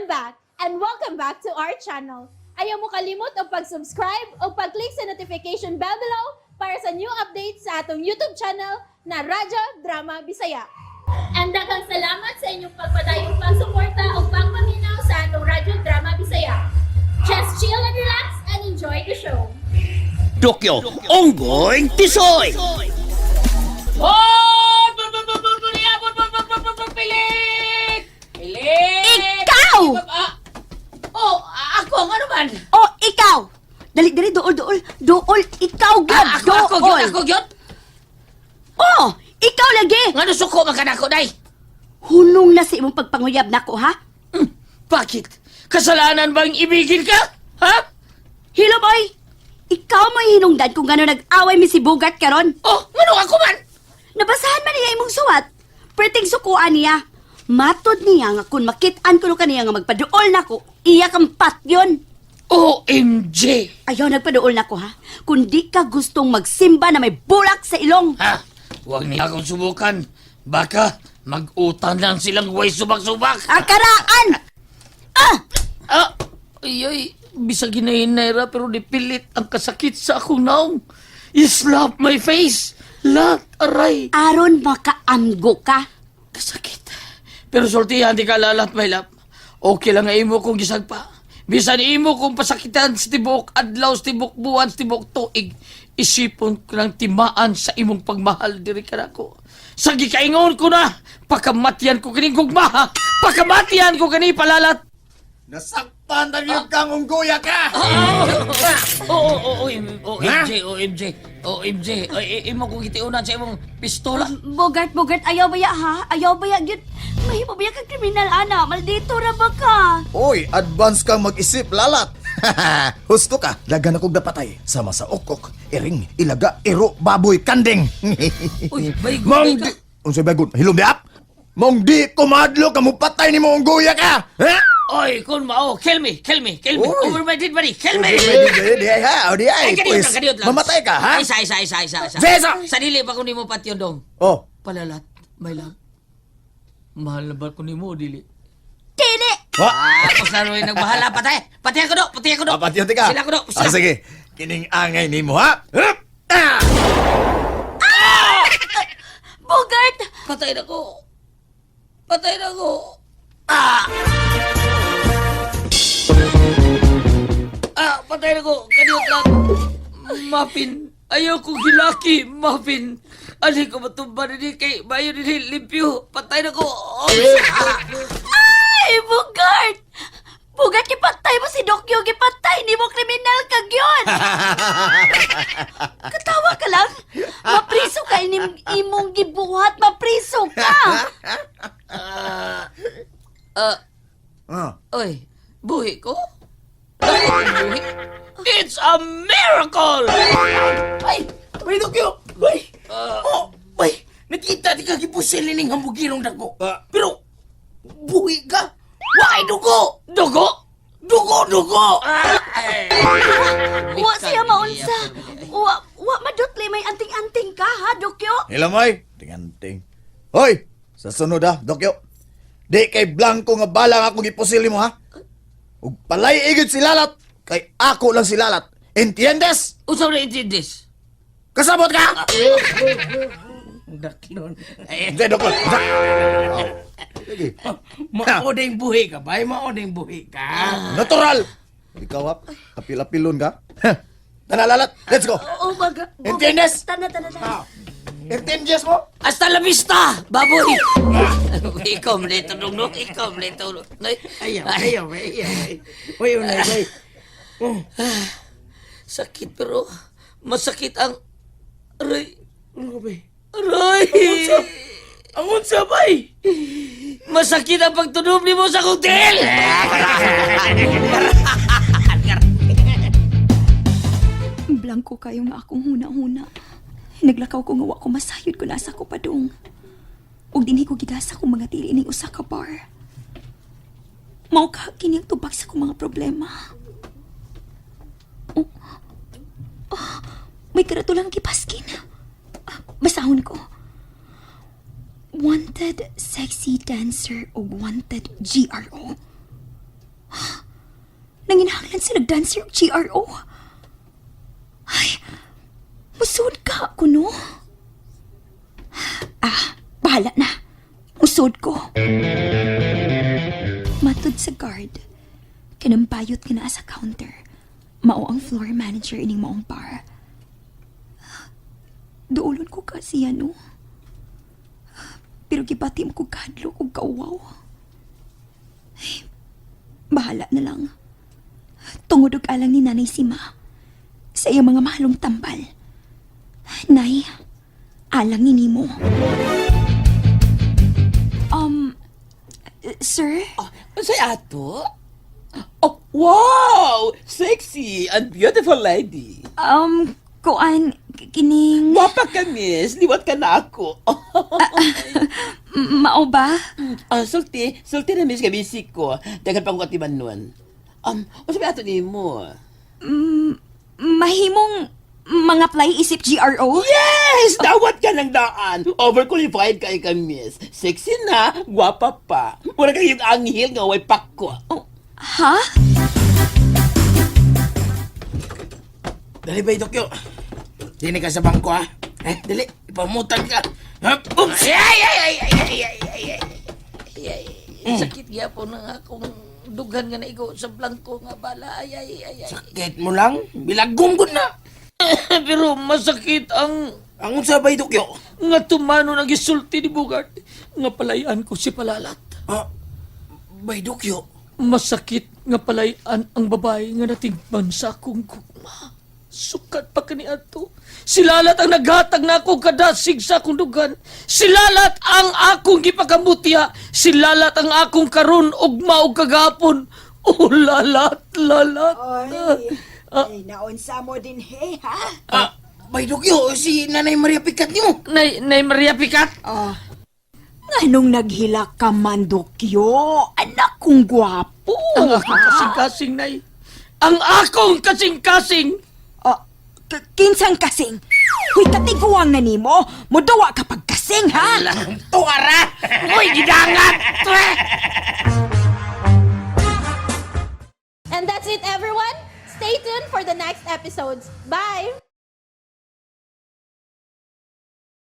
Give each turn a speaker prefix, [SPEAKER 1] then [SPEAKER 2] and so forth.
[SPEAKER 1] back and welcome back to our channel. Ayaw mo kalimot o pag-subscribe o pag-click sa notification bell below para sa new updates sa atong YouTube channel na Radyo Drama Bisaya. And daghang salamat sa inyong pagpadayong pagsuporta o pagpaminaw sa atong Radyo Drama Bisaya. Just chill and relax and enjoy the show.
[SPEAKER 2] Tokyo, Onggoy, Tisoy!
[SPEAKER 3] Oh! Pilit! Pilit!
[SPEAKER 4] Ikaw!
[SPEAKER 3] Ako, ano man?
[SPEAKER 4] Oh, ikaw! Dali, dool, ikaw gyud,
[SPEAKER 3] Ako yun?
[SPEAKER 4] Oh, ikaw lagi!
[SPEAKER 3] Nga suko man ka na ako, day?
[SPEAKER 4] Hunong na sa imong pagpanguyab nako, ha?
[SPEAKER 3] Bakit? Kasalanan bang ibigin ka? Ha?
[SPEAKER 4] Hello, boy! Ikaw mo hinungdan kung gano'n nag-away mi si Bugat karon.
[SPEAKER 3] Oh, ano ako man?
[SPEAKER 4] Nabasahan man niya imong suwat. Perting sukuan niya. Matod niya nga kung makitaan ko kaniya nga magpaduol nako, iya kang pat yun.
[SPEAKER 3] OMG!
[SPEAKER 4] Ayaw nagpaduol nako, ha? Kung di ka gustong magsimba na may bulak sa ilong.
[SPEAKER 3] Ha? Huwag niya akong subukan. Baka mag-utang lang silang way subak-subak.
[SPEAKER 4] Akaraan!
[SPEAKER 3] Ay, bisag hinahinayra pero dipilit ang kasakit sa akong naong. Slap my face. Lat, aray.
[SPEAKER 4] Aron makaamgo ka.
[SPEAKER 3] Kasakit. Pero sultihan, di ka lalat, my love. Okay lang nga imo kong gisagpa. Bisan imo kong pasakitan sa tibok adlaw, sa tibok buwan, sa tibok tuig. Isipon ko ng timaan sa imong pagmahal diri ka nako. Sa gikaingon ko na, pakamatian ko kining gugma. Pakamatian ko kini palalat.
[SPEAKER 2] Nasaktan na niyo kang unggoya ka!
[SPEAKER 3] OMG. Imo kong gitiunan sa imong pistola.
[SPEAKER 4] Bogart, ayaw baya ha? Ayaw baya yun. Mahimo baya ka kriminal, ana. Maldito ra ba ka?
[SPEAKER 2] Oy, advance kang mag-isip, lalat! Husto ka, dagan akong napatay. Sama sa okok, iring, ilaga, iro, baboy, kanding!
[SPEAKER 3] Uy, baygon
[SPEAKER 2] Mong
[SPEAKER 3] ka.
[SPEAKER 2] di... Unsay baygon? Hilom di ap? Mong di kumadlo ka mo patay ni mo unggoya ka! Ha?
[SPEAKER 3] Oy, kun mao, kill me.
[SPEAKER 2] Uy.
[SPEAKER 3] Over my dead body, kill me.
[SPEAKER 2] Di ay ha, o di ay.
[SPEAKER 3] Kadiyot
[SPEAKER 2] Pues,
[SPEAKER 3] lang.
[SPEAKER 2] mamatay ka, ha?
[SPEAKER 3] Isa.
[SPEAKER 2] Vesa!
[SPEAKER 3] Sa dili pa ko nimo patyon dong.
[SPEAKER 2] Oh,
[SPEAKER 3] Palalat, my love. Mahal na ba ko nimo, dili?
[SPEAKER 4] Dili!
[SPEAKER 3] Kung saan rin nagbahala, patay. Patay ako do.
[SPEAKER 2] Apatiyot ka.
[SPEAKER 3] Sila ko do.
[SPEAKER 2] Ah, sige, kining angay ni mo, ha? Hup! Ah!
[SPEAKER 4] Bogart!
[SPEAKER 3] Patay na ko. Patay na ko. Kadiyot lang. Muffin. Ayaw kong hilaki, Muffin. Alin ko matumba na kay bayo ni limpyo. Patay na ko.
[SPEAKER 4] Ay, Bogart! Bogart, gipatay mo si Dokyo. Gipatay, ni mo kriminal kag yun. Katawa ka lang. Mapriso ka, imong gibuhat. Mapriso ka.
[SPEAKER 3] Oy, buhi ko? Buhi? It's a miracle!
[SPEAKER 5] Ay! May Dokyo! Ay! Ay! Nakita di ka gipusil ning hambugirong dako. Pero, buhi ka! Why dugo?
[SPEAKER 3] Dugo?
[SPEAKER 5] Dugo!
[SPEAKER 4] Wa siya maunsa. Wa madutli may anting-anting ka, ha, Dokyo?
[SPEAKER 2] Hilamoy, tinganting. Hoy, sa sunod ha, Dokyo. Di kay Blanco nga balang ako gipusil mo ha. Ug palay igid si Lalat, kay ako lang si Lalat. Entiendes?
[SPEAKER 3] Usaw na intindis?
[SPEAKER 2] Kasabot ka?
[SPEAKER 5] Daklon.
[SPEAKER 2] Hindi, Dokyo. Sige.
[SPEAKER 5] Maodeng buhi ka ba? Maodeng buhi ka.
[SPEAKER 2] Natural. Ikaw ha, apil-apilon ka. Tana Lalat, let's go.
[SPEAKER 4] Oo, baga.
[SPEAKER 2] Entiendes?
[SPEAKER 4] Tana.
[SPEAKER 2] Entiendes mo?
[SPEAKER 3] Hasta la vista, baboy! Ikaw mlito nung ikaw mlito.
[SPEAKER 5] Ayaw. Uy, unay, bay.
[SPEAKER 3] Sakit pero masakit ang aray.
[SPEAKER 5] Ano ka, bay?
[SPEAKER 3] Aray!
[SPEAKER 5] Ang unsa, bay?
[SPEAKER 3] Masakit ang pagtunog ni mo sa hotel!
[SPEAKER 6] Blanco kayo nga akong huna-huna. Naglakaw ko nga wa ko masayod ko nasa ko padung. Og dinhi ko gidasa kong mga tili ning usa ka bar. Mao ka kini ang tubag sa kong mga problema. May karatulang gipaskin. Basahon ko. Wanted sexy dancer o wanted GRO. nanginahanglan sila dancer og GRO. Ay, musod ka ako, no? Bahala na. Musod ko. Matod sa guard, kinambayot ka na sa counter. Mao ang floor manager ining maong bar. Duulon ko kasi no? Pero gibatim ko kadlo o kauwaw. Ay, bahala na lang. Tungod og alang ni Nanay Sima sa iyang mga mahalong tambal. Nay, alang ni Nimo. Sir?
[SPEAKER 5] Say ato? Oh, wow! Sexy and beautiful lady.
[SPEAKER 6] Kuan, kining...
[SPEAKER 5] Wapa ka, miss. Liwat ka na ako.
[SPEAKER 6] Mao ba?
[SPEAKER 5] Sulti na miss kabisi ko. Dagan pang katiban nun. Sabi ato ni mo?
[SPEAKER 6] Mahimong mga play isip GRO?
[SPEAKER 5] Yes! Dawat ka ng daan. Overqualified ka ika, miss. Sexy na, gwapa pa. Wala kang yung anghel nga way pakko.
[SPEAKER 6] Ha?
[SPEAKER 5] Dali ba, Tokyo? Dini ka sa bangko, ha? Dali, ipamutang ka. Oops!
[SPEAKER 3] Sakit gyapon na akong dugan nga naigo sa blanco nga bala. Ay.
[SPEAKER 5] Sakit mo lang? Bilagom ko na.
[SPEAKER 3] Pero masakit ang
[SPEAKER 5] Ang unsa ba, Tokyo?
[SPEAKER 3] nga tumano nagisulti ni Bugart nga palayan ko si Palalat.
[SPEAKER 5] Bay, Tokyo?
[SPEAKER 3] Masakit nga palayan ang babae nga natingban sa akong gugma. Sukat pa kani ato. Silalat ang naghatag na akong kadasig sa akong dugan. Silalat ang akong gipakamutya. Silalat ang akong karon ugma og kagapon. Oh, lalat.
[SPEAKER 7] Ay, naunsa mo din, ha?
[SPEAKER 5] Bay, Tokyo, si Nanay Maria Picat niyo.
[SPEAKER 3] Nay Maria Picat.
[SPEAKER 7] Anong naghilak ka man, Dokyo? Anak kong gwapo.
[SPEAKER 3] Ang akong kasing-kasing, Nay. Ang akong kasing-kasing.
[SPEAKER 7] Kinsang kasing? Huy, katiguang na nimo. Mudawa kapag kasing, ha?
[SPEAKER 5] Tuwara!
[SPEAKER 3] Uy, gidangat!
[SPEAKER 1] And that's it, everyone. Stay tuned for the next episodes. Bye!